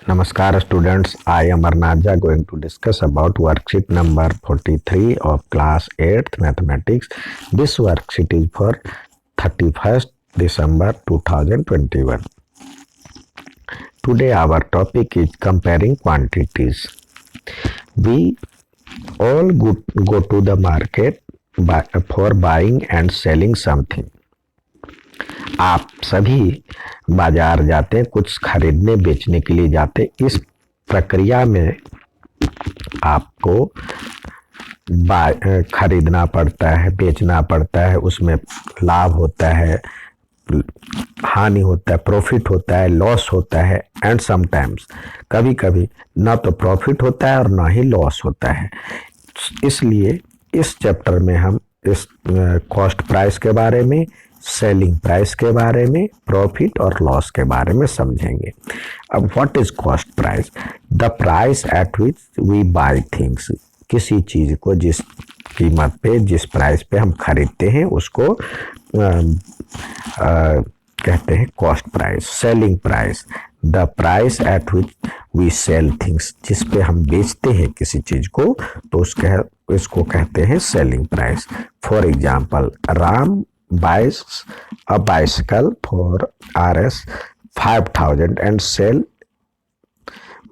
Namaskar students, I am Arnaja going to discuss about worksheet number 43 of class 8th mathematics. This worksheet is for 31st December 2021. Today our topic is comparing quantities. We all go to the market for buying and selling something. आप सभी बाजार जाते, कुछ खरीदने बेचने के लिए जाते। इस प्रक्रिया में आपको खरीदना पड़ता है, बेचना पड़ता है, उसमें लाभ होता है, हानि होता है, प्रॉफिट होता है, लॉस होता है एंड समटाइम्स कभी कभी ना तो प्रॉफिट होता है और ना ही लॉस होता है। इसलिए इस चैप्टर में हम इस कॉस्ट प्राइस के बारे में, सेलिंग प्राइस के बारे में, प्रॉफिट और लॉस के बारे में समझेंगे। अब what is cost price? The price at which we buy things. किसी चीज को जिस कीमत पे, जिस प्राइस पे हम खरीदते हैं उसको कहते हैं cost price. Selling price, the price at which we sell things. जिस पे हम बेचते हैं किसी चीज को तो इसको कहते हैं selling price. For example, Ram buys a bicycle for Rs 5,000 and sell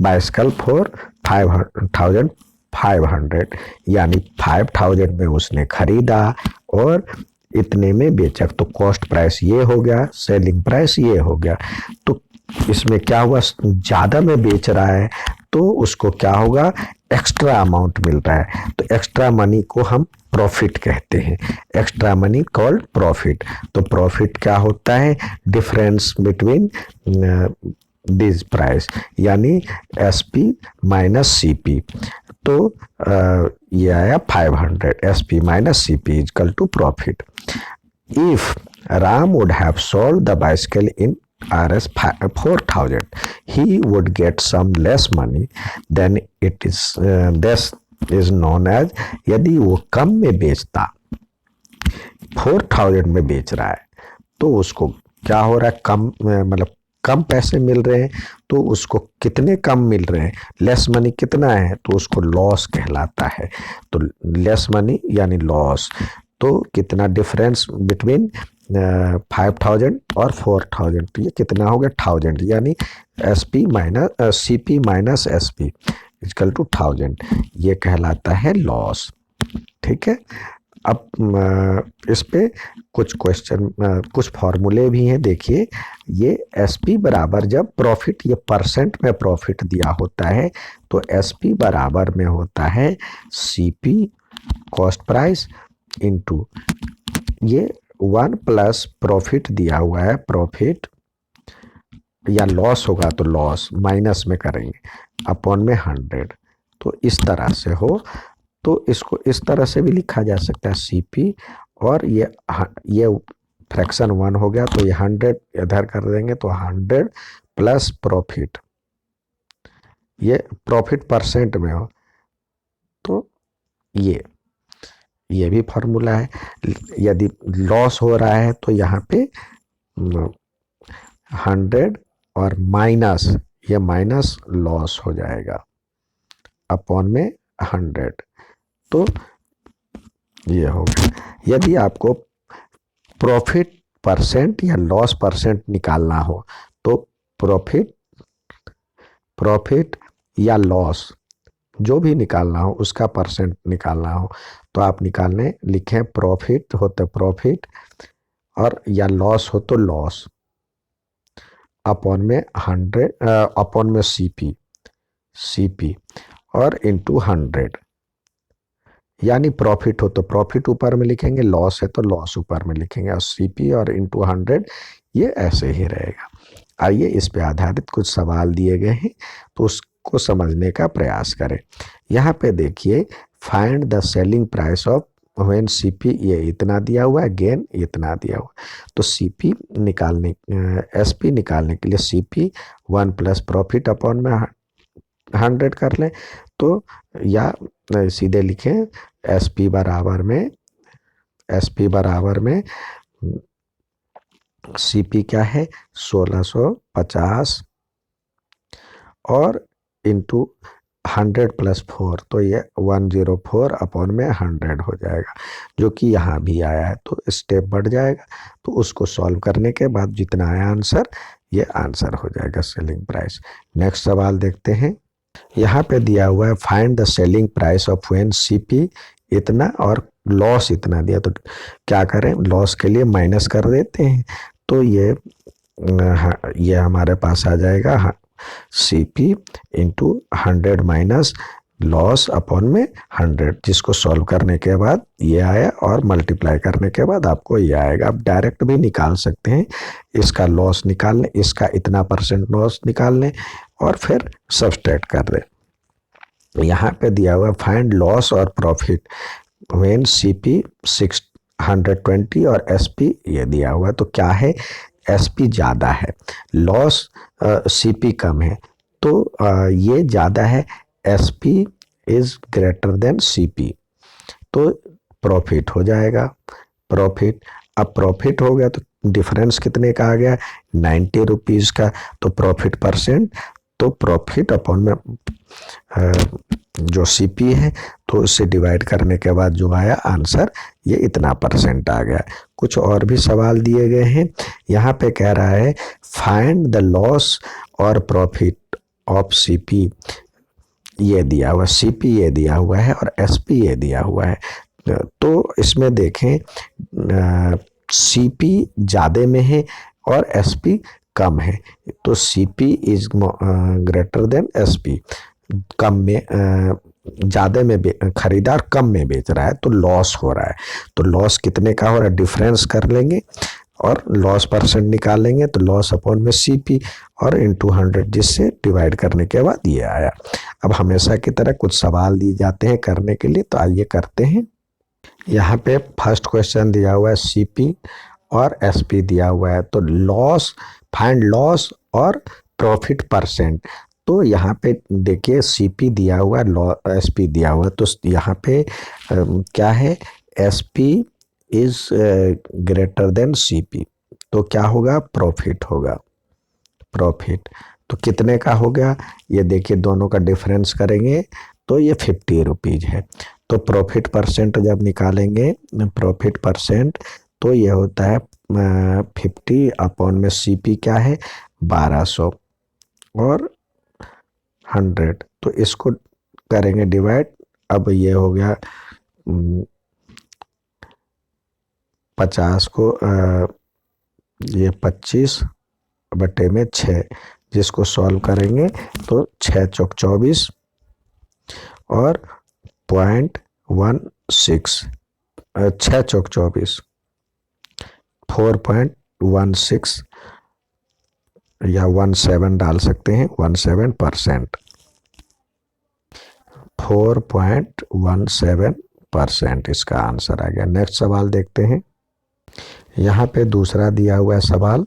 bicycle for 5,500, यानी 5,000 में उसने खरीदा और इतने में बेचा। तो कॉस्ट प्राइस ये हो गया, सेलिंग प्राइस ये हो गया। तो इसमें क्या हुआ, ज्यादा में बेच रहा है तो उसको क्या होगा, एक्स्ट्रा अमाउंट मिल रहा है। तो एक्स्ट्रा मनी को हम प्रॉफिट कहते हैं। Extra money called profit. तो प्रॉफिट क्या होता है, डिफरेंस बिटवीन दिस प्राइस, यानी एसपी माइनस सीपी। तो ये आया 500, SP minus CP equal to profit. If Ram would have sold the bicycle in Rs 4,000, he would get some less money. Then this is known as, यदि वो कम में बेचता, 4,000 में बेच रहा है तो उसको क्या हो रहा है, कम मतलब कम पैसे मिल रहे हैं। तो उसको कितने कम मिल रहे हैं, लेस मनी कितना है, तो उसको लॉस कहलाता है। तो लेस मनी यानी लॉस। तो कितना डिफरेंस बिटवीन 5,000 और 4,000, तो ये कितना हो गया 1,000, यानी SP minus CP minus SP equal to 1,000। ये कहलाता है लॉस। ठीक है। अब इस पे कुछ क्वेश्चन, कुछ फॉर्मूले भी हैं। देखिए, ये एसपी बराबर, जब प्रॉफिट ये परसेंट में प्रॉफिट दिया होता है तो एसपी बराबर में होता है सीपी कॉस्ट प्राइस इनटू ये 1 प्लस प्रॉफिट दिया हुआ है, प्रॉफिट, या लॉस होगा तो लॉस माइनस में करेंगे, अपॉन में 100। तो इस तरह से हो, तो इसको इस तरह से भी लिखा जा सकता है सीपी, और ये फ्रैक्शन 1 हो गया तो ये 100 इधर कर देंगे तो 100 प्लस प्रॉफिट, ये प्रॉफिट परसेंट में हो तो ये भी फॉर्मूला है। यदि लॉस हो रहा है तो यहाँ पे 100 और माइनस, ये माइनस लॉस हो जाएगा अपॉन में 100। तो ये हो गया। यदि आपको प्रॉफिट परसेंट या लॉस परसेंट निकालना हो तो प्रॉफिट या लॉस जो भी निकालना हो उसका परसेंट निकालना हो तो आप लिखें प्रॉफिट हो तो प्रॉफिट, और या लॉस हो तो लॉस, अपॉन में 100, अपॉन में सीपी और इनटू 100। यानी प्रॉफिट हो तो प्रॉफिट ऊपर में लिखेंगे, लॉस है तो लॉस ऊपर में लिखेंगे, और सीपी और इनटू 100, ये ऐसे ही रहेगा। आइए इस पे आधारित कुछ सवाल दिए गए हैं तो उसको समझने का प्रयास करें। यहाँ पे देखिए, find the selling price of when CP, ये इतना दिया हुआ है, गेन इतना दिया हुआ है। तो सीपी निकालने, एसपी निकालने के लिए सीपी 1 प्लस प्रॉफिट अपॉन में 100 कर लें, तो या सीधे लिखें एसपी बराबर में सीपी क्या है 1650 और इंटू 100+4, तो ये 104/100 हो जाएगा, जो कि यहाँ भी आया है। तो स्टेप बढ़ जाएगा, तो उसको सॉल्व करने के बाद जितना आया आंसर, ये आंसर हो जाएगा सेलिंग प्राइस। नेक्स्ट सवाल देखते हैं। यहाँ पे दिया हुआ है find the selling price of when CP इतना और लॉस इतना दिया, तो क्या करें, लॉस के लिए माइनस कर देते हैं। तो ये हमारे पास आ जाएगा CP into 100 minus loss upon में 100, जिसको सॉल्व करने के बाद ये आया और मल्टीप्लाई करने के बाद आपको ये आएगा। आप डायरेक्ट भी निकाल सकते हैं, इसका लॉस निकाल लें, इसका इतना % लॉस निकाल लें और फिर सब्सट्रैक्ट कर दें। यहाँ पे दिया हुआ फाइंड लॉस और प्रॉफिट व्हेन सीपी 620 और एसपी ये दिया हुआ, तो क्या है, एसपी ज़्यादा है, लॉस सीपी कम है, तो ये ज़्यादा है, SP is greater then CP, तो प्रॉफिट हो जाएगा। प्रॉफिट, अब प्रॉफिट हो गया तो डिफरेंस कितने का आ गया, 90 रुपीज़ का, तो प्रॉफिट %, तो प्रॉफिट अपॉन में जो सीपी है, तो उससे डिवाइड करने के बाद जो आया आंसर, ये इतना % आ गया। कुछ और भी सवाल दिए गए हैं। यहाँ पे कह रहा है फाइंड द लॉस और प्रॉफिट ऑफ सीपी, ये दिया हुआ, सीपी ये दिया हुआ है और एसपी ये दिया हुआ है। तो इसमें देखें सीपी ज़्यादा में है और एसपी कम है, तो CP is greater than SP, कम में ज़्यादा में खरीदार कम में बेच रहा है, तो लॉस हो रहा है। तो लॉस कितने का हो रहा है, डिफरेंस कर लेंगे और लॉस % निकालेंगे, तो लॉस अपॉन में सीपी और इंटू 100, जिससे डिवाइड करने के बाद ये आया। अब हमेशा की तरह कुछ सवाल दिए जाते हैं करने के लिए, तो आइए करते हैं। यहाँ पे फर्स्ट क्वेश्चन दिया हुआ है सीपी और एसपी दिया हुआ है, तो लॉस, फाइंड लॉस और प्रॉफिट %। तो यहाँ पे देखिए सीपी दिया हुआ है, एसपी दिया हुआ है, तो यहाँ पे क्या है, SP is greater then CP, तो क्या होगा, प्रॉफिट होगा। प्रॉफिट तो कितने का हो गया, ये देखिए दोनों का डिफरेंस करेंगे तो ये 50 रुपीज़ है। तो प्रॉफिट % जब निकालेंगे, प्रॉफिट %, तो ये होता है 50 अपॉन में सीपी क्या है, 1200 और 100, तो इसको करेंगे डिवाइड। अब ये हो गया 50 को ये 25/6, जिसको सॉल्व करेंगे तो 6 चौक 24 और 0.16, 6 चौक 24, 4.16 या 17 डाल सकते हैं, 17%, 4.17% इसका आंसर आ गया। नेक्स्ट सवाल देखते हैं। यहाँ पे दूसरा दिया हुआ है सवाल,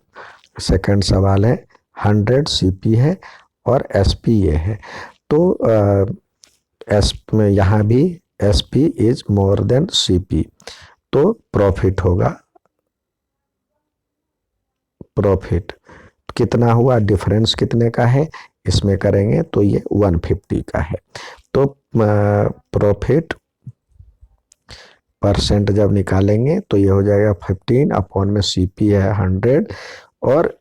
सेकंड सवाल है 100 सीपी है और एसपी ये है, तो एस में यहाँ भी SP is more than CP, तो प्रॉफिट होगा। प्रॉफिट कितना हुआ, डिफरेंस कितने का है, इसमें करेंगे तो ये 150 का है। तो प्रॉफिट % जब निकालेंगे तो ये हो जाएगा 15 अपॉन में सीपी है 100 और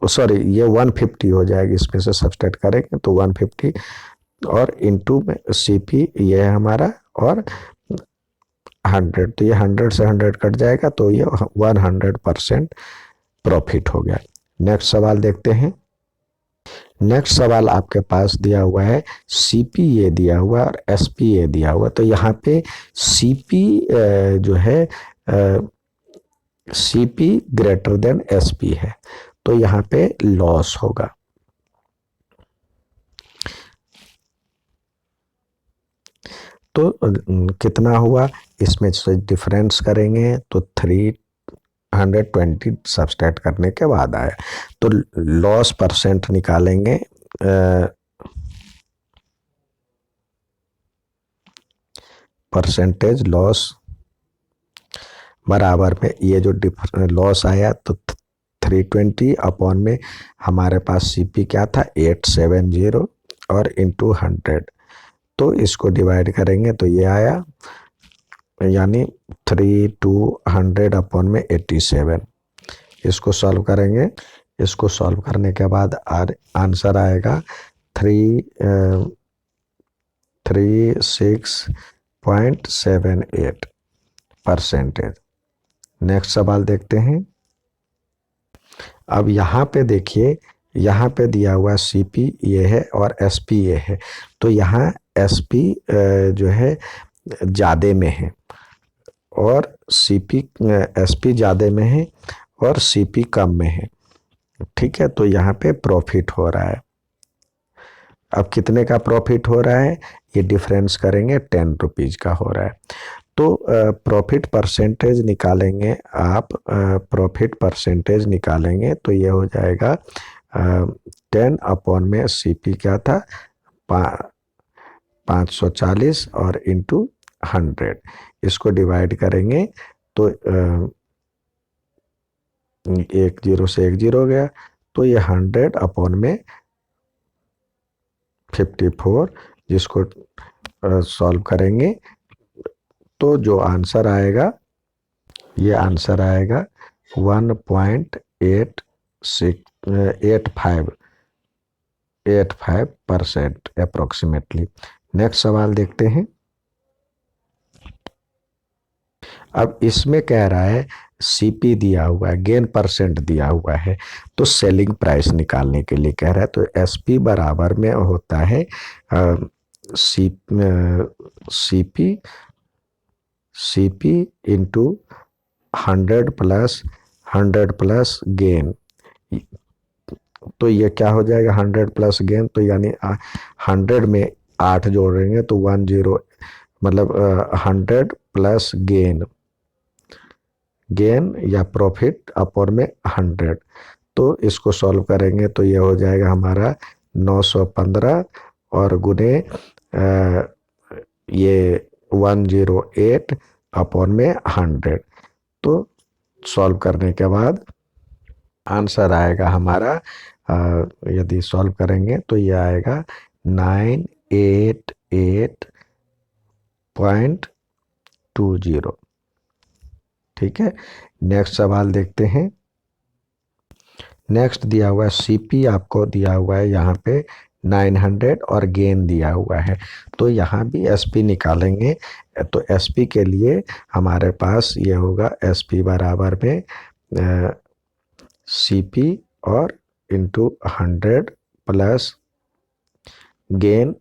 सॉरी ये 150 हो जाएगी, इसमें से सब्सट्रैक्ट करेंगे तो 150 और इंटू में सीपी ये है हमारा और 100, तो ये 100 से 100 कट जाएगा, तो ये 100% प्रॉफिट हो गया। नेक्स्ट सवाल देखते हैं। नेक्स्ट सवाल आपके पास दिया हुआ है सीपी ये दिया हुआ और एसपी ये दिया हुआ, तो यहाँ पे सीपी जो है सीपी ग्रेटर देन एसपी है, तो यहाँ पे लॉस होगा। तो कितना हुआ, इसमें से डिफरेंस करेंगे तो 320 सब्सट्रैक्ट करने के बाद आया, तो लॉस % निकालेंगे, परसेंटेज लॉस बराबर में ये जो लॉस आया तो 320 अपॉन में हमारे पास सीपी क्या था 870 और इंटू 100, तो इसको डिवाइड करेंगे तो ये आया, यानी 3/200 अपॉन में 87। इसको सॉल्व करेंगे, इसको सॉल्व करने के बाद आंसर आएगा 36.78%। नेक्स्ट सवाल देखते हैं। अब यहाँ पे देखिए, यहाँ पे दिया हुआ सीपी ये है और एसपी ये है, तो यहाँ एसपी जो है ज़्यादा में है और सीपी एसपी ज़्यादा में है और सीपी कम में है। ठीक है, तो यहाँ पे प्रॉफिट हो रहा है। अब कितने का प्रॉफिट हो रहा है, ये डिफरेंस करेंगे 10 रुपीज़ का हो रहा है। तो प्रॉफिट परसेंटेज निकालेंगे आप, प्रॉफिट परसेंटेज निकालेंगे तो ये हो जाएगा 10 अपॉन में सीपी क्या था 540 और इंटू 100, इसको डिवाइड करेंगे तो 1 0 से 1 0 गया, तो ये 100 अपॉन में 54, जिसको सॉल्व करेंगे तो जो आंसर आएगा, ये आंसर आएगा 1.85% अप्रोक्सीमेटली। नेक्स्ट सवाल देखते हैं। अब इसमें कह रहा है सीपी दिया हुआ है, गेन परसेंट दिया हुआ है, तो सेलिंग प्राइस निकालने के लिए कह रहा है, तो एसपी बराबर में होता है सीपी इंटू 100 प्लस गेन। तो ये क्या हो जाएगा 100 प्लस गेन, तो यानी 100 में 8 जोड़ेंगे तो 10, मतलब 100 प्लस गेन या प्रॉफिट अपॉन में 100, तो इसको सॉल्व करेंगे तो ये हो जाएगा हमारा 915 और गुने ये 108 अपॉन में 100, तो सॉल्व करने के बाद आंसर आएगा हमारा, यदि सॉल्व करेंगे तो ये आएगा 988.20। ठीक है, नेक्स्ट सवाल देखते हैं। नेक्स्ट दिया हुआ है सीपी, आपको दिया हुआ है यहाँ पे 900 और गेन दिया हुआ है, तो यहाँ भी एसपी निकालेंगे। तो एसपी के लिए हमारे पास ये होगा एसपी बराबर में सीपी और into 100 plus gain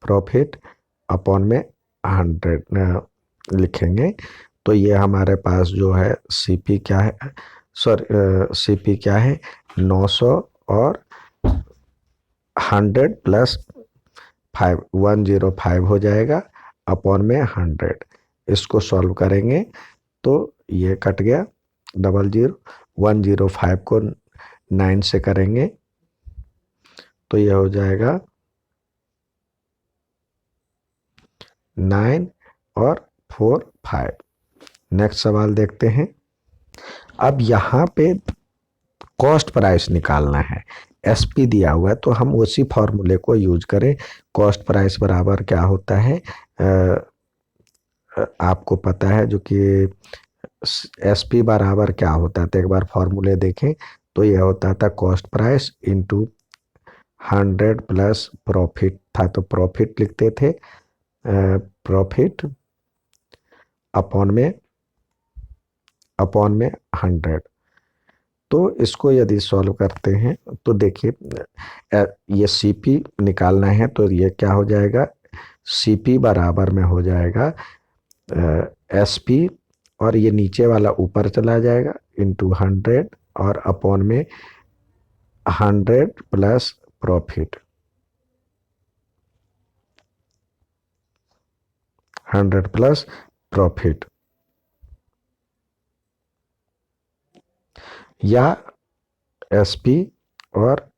profit upon में 100 लिखेंगे। तो ये हमारे पास जो है सीपी क्या है, सीपी क्या है 900 और 100 प्लस 5 105 हो जाएगा अपॉन में 100। इसको सॉल्व करेंगे तो ये कट गया 00, 105 को 9 से करेंगे तो ये हो जाएगा 9 और 4 5। नेक्स्ट सवाल देखते हैं। अब यहाँ पे कॉस्ट प्राइस निकालना है, एसपी दिया हुआ है, तो हम उसी फॉर्मूले को यूज करें। कॉस्ट प्राइस बराबर क्या होता है, आपको पता है जो कि एसपी बराबर क्या होता है, तो एक बार फॉर्मूले देखें तो यह होता था cost price into 100 plus profit था, तो प्रॉफिट लिखते थे प्रॉफिट अपॉन में 100। तो इसको यदि सॉल्व करते हैं तो देखिए ये सीपी निकालना है, तो ये क्या हो जाएगा, सीपी बराबर में हो जाएगा एसपी और ये नीचे वाला ऊपर चला जाएगा इंटू 100 और अपॉन में 100 प्लस प्रॉफिट, 100 प्लस प्रॉफिट, या एसपी और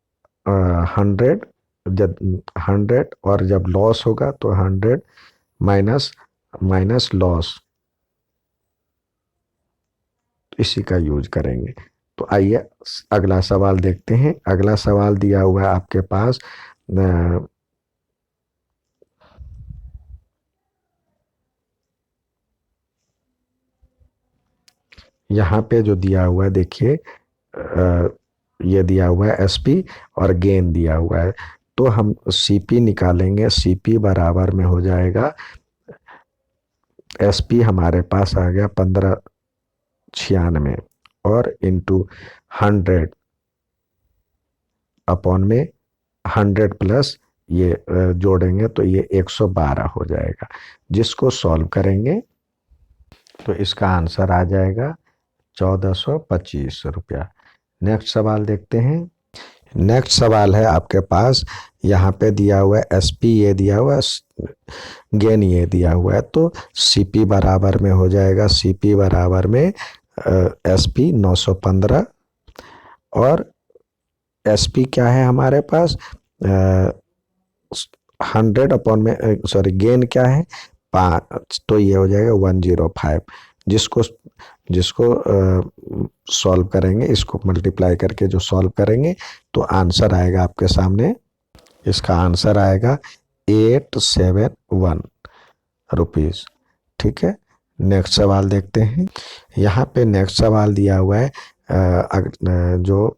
100 जब 100 और जब लॉस होगा तो 100 माइनस लॉस, इसी का यूज करेंगे। तो आइए अगला सवाल देखते हैं। अगला सवाल दिया हुआ है आपके पास, यहाँ पे जो दिया हुआ है देखिए, ये दिया हुआ है एसपी और गेन दिया हुआ है। तो हम सीपी निकालेंगे। सीपी बराबर में हो जाएगा, एसपी हमारे पास आ गया 1596 और इंटू 100 अपॉन में 100 प्लस ये जोड़ेंगे तो ये 112 हो जाएगा, जिसको सॉल्व करेंगे तो इसका आंसर आ जाएगा 1425 रुपया। नेक्स्ट सवाल देखते हैं। नेक्स्ट सवाल है आपके पास, यहाँ पे दिया हुआ है एसपी ये दिया हुआ है, गेन ये दिया हुआ है। तो सीपी बराबर में हो जाएगा, सीपी बराबर में एसपी 915 और एसपी क्या है हमारे पास 100 अपॉन में सॉरी गेन क्या है 5, तो ये हो जाएगा 105। जिसको जिसको सॉल्व करेंगे, इसको मल्टीप्लाई करके जो सॉल्व करेंगे तो आंसर आएगा आपके सामने, इसका आंसर आएगा 871 रुपीज़। ठीक है, नेक्स्ट सवाल देखते हैं। यहाँ पे नेक्स्ट सवाल दिया हुआ है जो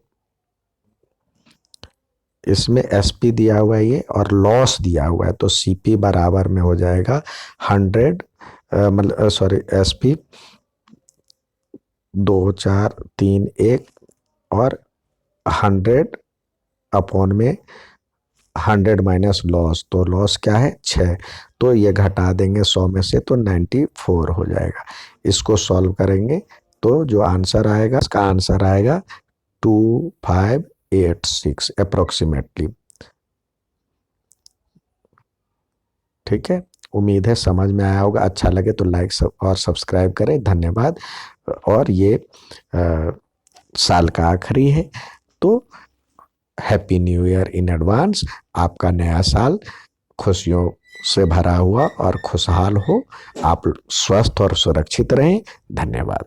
इसमें एसपी दिया हुआ है ये और लॉस दिया हुआ है। तो सीपी बराबर में हो जाएगा 100 मतलब सॉरी एसपी 2431 और 100 अपॉन में 100 माइनस लॉस, तो लॉस क्या है 6, तो ये घटा देंगे 100 में से तो 94 हो जाएगा। इसको सॉल्व करेंगे तो जो आंसर आएगा, इसका आंसर आएगा 2586 अप्रोक्सीमेटली। ठीक है, उम्मीद है समझ में आया होगा। अच्छा लगे तो लाइक और सब्सक्राइब करें। धन्यवाद। और ये साल का आखिरी है तो happy new year in advance. आपका नया साल खुशियों से भरा हुआ और खुशहाल हो। आप स्वस्थ और सुरक्षित रहें। धन्यवाद।